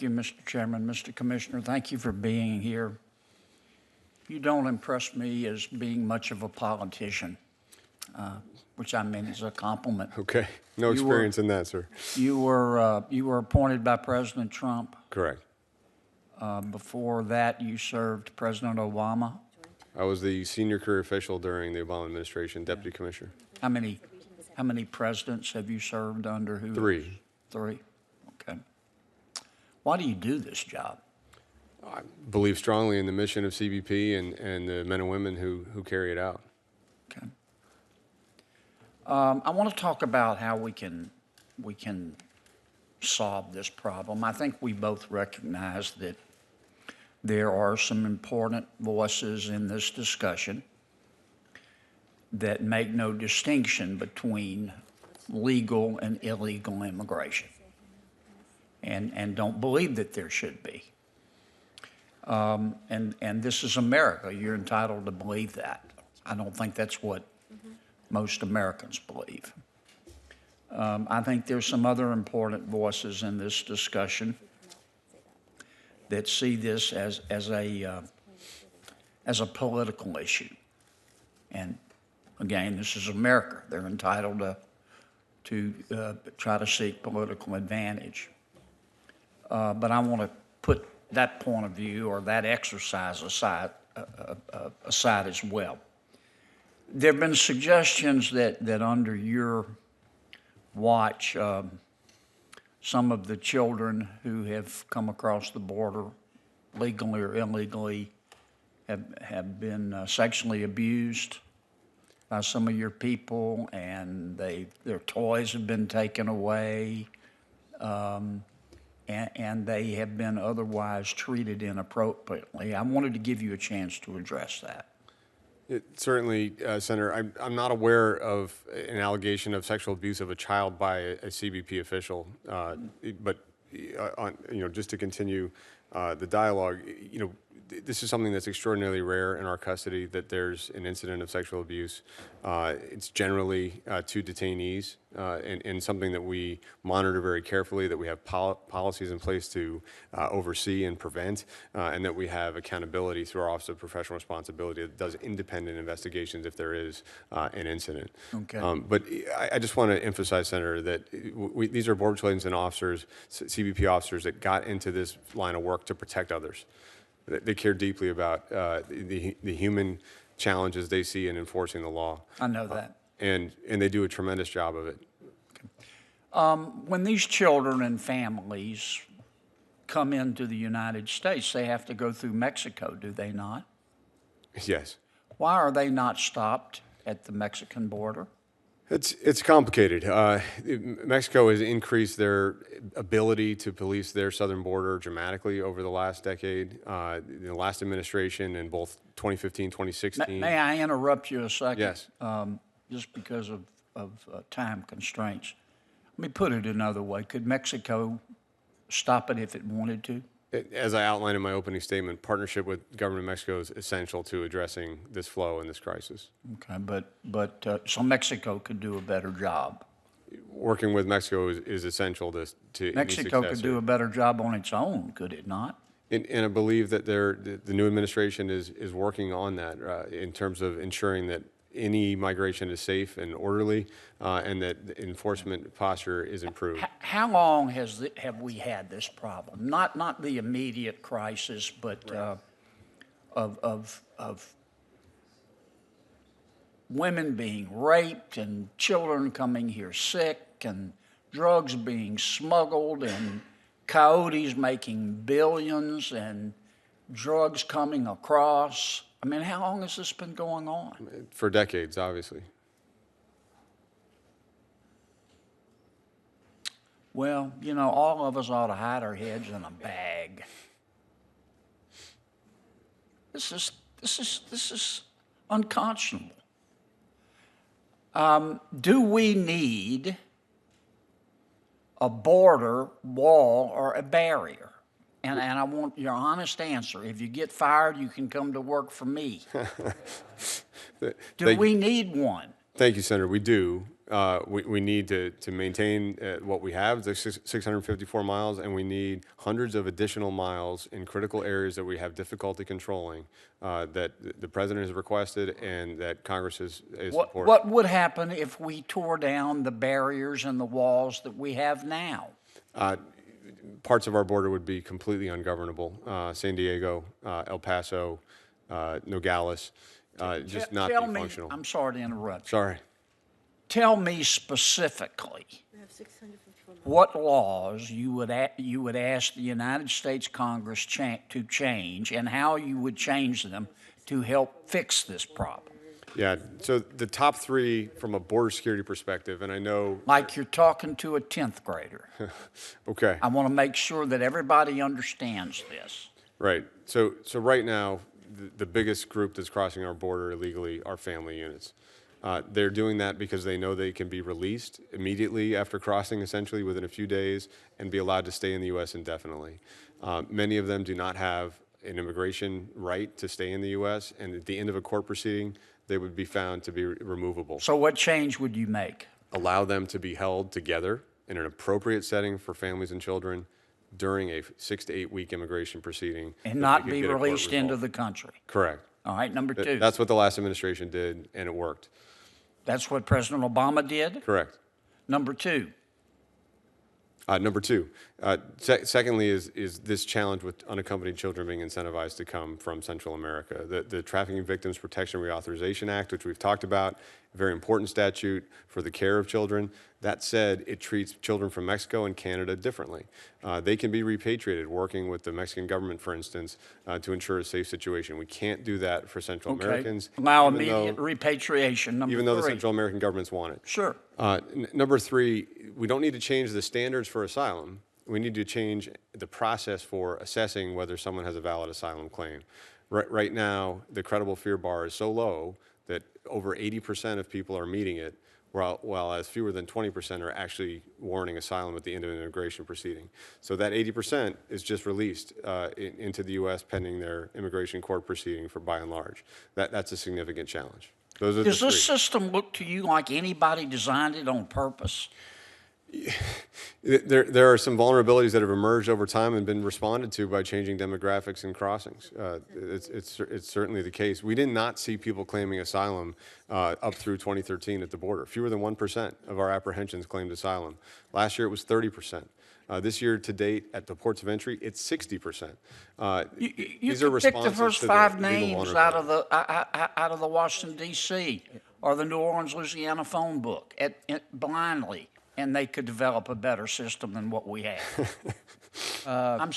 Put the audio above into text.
Thank you, Mr. Chairman. Mr. Commissioner, thank you for being here. You don't impress me as being much of a politician, which I mean is a compliment. Okay. No You were- experience in that, sir. You were appointed by President Trump. Correct. Before that, you served President Obama. I was the senior career official during the Obama administration, deputy commissioner. How many presidents have you served under? Who? Three. Three. Okay. Why do you do this job? I believe strongly in the mission of CBP and the men and women who carry it out. Okay. I want to talk about how we can solve this problem. I think we both recognize that there are some important voices in this discussion that make no distinction between legal and illegal immigration, and don't believe that there should be. And this is America. You're entitled to believe that. I don't think that's what most Americans believe. I think there's some other important voices in this discussion that see this as a political issue. And again, this is America. They're entitled to try to seek political advantage. But I want to put that point of view or that exercise aside as well. There have been suggestions that under your watch, some of the children who have come across the border legally or illegally have been sexually abused by some of your people, and their toys have been taken away, and they have been otherwise treated inappropriately. I wanted to give you a chance to address that. Certainly, Senator, I'm not aware of an allegation of sexual abuse of a child by a CBP official, but just to continue the dialogue, this is something that's extraordinarily rare in our custody, that there's an incident of sexual abuse. It's generally to detainees, and something that we monitor very carefully, that we have policies in place to oversee and prevent, and that we have accountability through our Office of Professional Responsibility that does independent investigations if there is an incident. Okay. But I just want to emphasize, Senator, that these are border patrolmen and officers, CBP officers, that got into this line of work to protect others. They care deeply about the human challenges they see in enforcing the law. I know that. And they do a tremendous job of it. When these children and families come into the United States, they have to go through Mexico, do they not? Yes. Why are they not stopped at the Mexican border? It's complicated. Mexico has increased their ability to police their southern border dramatically over the last decade. The last administration in both 2015, 2016. May I interrupt you a second? Yes. Just because of time constraints. Let me put it another way. Could Mexico stop it if it wanted to? As I outlined in my opening statement, partnership with the government of Mexico is essential to addressing this flow and this crisis. Okay, but so Mexico could do a better job. Working with Mexico is essential to Mexico could do a better job on its own, could it not? And I believe that the new administration is working on that in terms of ensuring that any migration is safe and orderly, and that the enforcement posture is improved. How long have we had this problem? Not the immediate crisis, but of women being raped and children coming here sick and drugs being smuggled and coyotes making billions and drugs coming across. I mean, how long has this been going on? For decades, obviously. Well, all of us ought to hide our heads in a bag. This is unconscionable. Do we need a border wall or a barrier? And I want your honest answer. If you get fired, you can come to work for me. Do we need one? Thank you, Senator. We do. We need to maintain what we have, the 654 miles, and we need hundreds of additional miles in critical areas that we have difficulty controlling that the president has requested and that Congress is supporting. What would happen if we tore down the barriers and the walls that we have now? Parts of our border would be completely ungovernable. San Diego, El Paso, Nogales, just not be functional. I'm sorry to interrupt. Sorry. Tell me specifically what laws you would ask the United States Congress to change and how you would change them to help fix this problem. Yeah, so the top three from a border security perspective, and I know... Like you're talking to a 10th grader. Okay. I want to make sure that everybody understands this. Right. So right now, the biggest group that's crossing our border illegally are family units. They're doing that because they know they can be released immediately after crossing, essentially within a few days, and be allowed to stay in the U.S. indefinitely. Many of them do not have an immigration right to stay in the U.S., and at the end of a court proceeding, they would be found to be removable. So what change would you make? Allow them to be held together in an appropriate setting for families and children during a 6 to 8 week immigration proceeding. And not be released into the country. Correct. All right, number two. That's what the last administration did, and it worked. That's what President Obama did? Correct. Number two. Secondly is this challenge with unaccompanied children being incentivized to come from Central America. The Trafficking Victims Protection Reauthorization Act, which we've talked about, a very important statute for the care of children. That said, it treats children from Mexico and Canada differently. They can be repatriated, working with the Mexican government, for instance, to ensure a safe situation. We can't do that for Central Americans. Allow immediate repatriation, number even though the three. Central American governments want it. Sure. Number three, we don't need to change the standards for asylum. We need to change the process for assessing whether someone has a valid asylum claim. Right now, the credible fear bar is so low that over 80% of people are meeting it, while as fewer than 20% are actually warranting asylum at the end of an immigration proceeding. So that 80% is just released into the U.S. pending their immigration court proceeding for by and large. That's a significant challenge. Those are Does the three. this system look to you like anybody designed it on purpose? There are some vulnerabilities that have emerged over time and been responded to by changing demographics and crossings. It's certainly the case. We did not see people claiming asylum up through 2013 at the border. Fewer than 1% of our apprehensions claimed asylum. Last year it was 30%. This year to date at the ports of entry, it's 60%. You could pick the first 5 names out of the Washington, D.C. or the New Orleans, Louisiana phone book blindly, and they could develop a better system than what we have. I'm